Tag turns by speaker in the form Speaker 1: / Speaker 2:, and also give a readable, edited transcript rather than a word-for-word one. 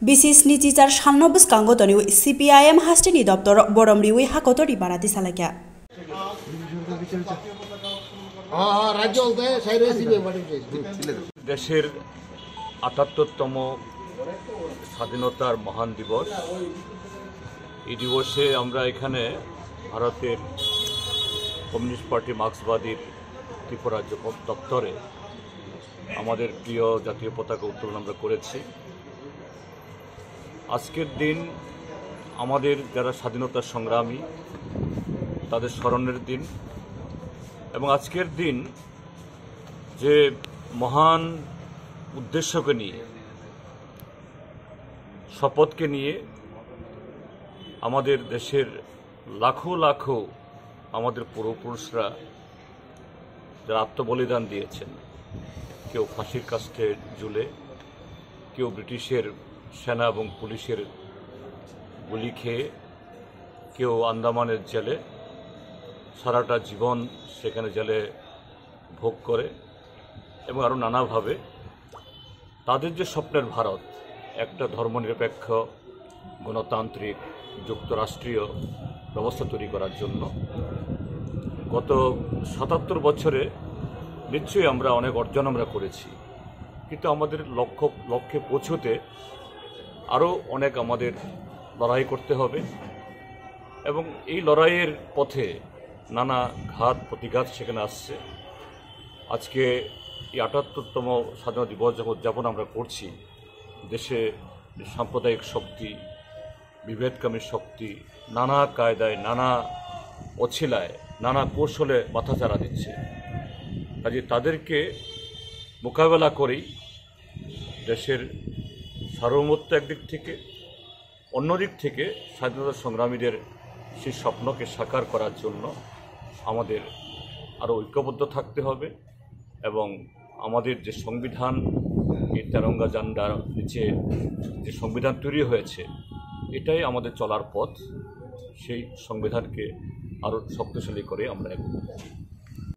Speaker 1: BCS নিচিচার 96 কাঙ্গতনিউ CPIM হাস্টিনি দপ্তর বরমরিউই হাকতরি বারাতি সালাকিয়া
Speaker 2: দেশের ৭৮তম স্বাধীনতার মহান দিবস। এই দিবসে আমরা এখানে ভারতের কমিউনিস্ট পার্টি মার্ক্সবাদীর ত্রিপুরা দপ্তরে আমাদের প্রিয় জাতীয় পতাকা উত্তোলন আমরা করেছি। আজকের দিন আমাদের যারা স্বাধীনতা সংগ্রামী তাদের স্মরণের দিন, এবং আজকের দিন যে মহান উদ্দেশ্যকে নিয়ে, শপথকে নিয়ে আমাদের দেশের লাখো লাখো আমাদের পূর্বপুরুষরা যারা আত্মবলিদান দিয়েছেন, কেউ ফাঁসির কাষ্ঠে ঝুলে, কেউ ব্রিটিশের সেনা এবং পুলিশের গুলি খেয়ে, কেউ আন্দামানের জেলে সারাটা জীবন সেখানে জেলে ভোগ করে, এবং আরও নানাভাবে তাদের যে স্বপ্নের ভারত, একটা ধর্মনিরপেক্ষ গণতান্ত্রিক যুক্তরাষ্ট্রীয় ব্যবস্থা তৈরি করার জন্য গত ৭৭ বছরে নিশ্চয়ই আমরা অনেক অর্জন আমরা করেছি, কিন্তু আমাদের লক্ষ্যে পৌঁছতে আরও অনেক আমাদের লড়াই করতে হবে, এবং এই লড়াইয়ের পথে নানা ঘাত প্রতিঘাত সেখানে আসছে। আজকে এই ৭৮তম স্বাধীনতা দিবস যখন উদযাপন আমরা করছি, দেশে সাম্প্রদায়িক শক্তি, বিভেদকামী শক্তি নানা কায়দায়, নানা অছিলায়, নানা কৌশলে মাথাচাড়া দিচ্ছে। কাজে তাদেরকে মোকাবেলা করেই দেশের সার্বভৌমত্ব একদিক থেকে, অন্যদিক থেকে স্বাধীনতা সংগ্রামীদের সেই স্বপ্নকে সাকার করার জন্য আমাদের আরও ঐক্যবদ্ধ থাকতে হবে, এবং আমাদের যে সংবিধান, এই তেরঙ্গা ঝান্ডার নিচে যে সংবিধান তৈরি হয়েছে, এটাই আমাদের চলার পথ। সেই সংবিধানকে আরও শক্তিশালী করে আমরা এগোব।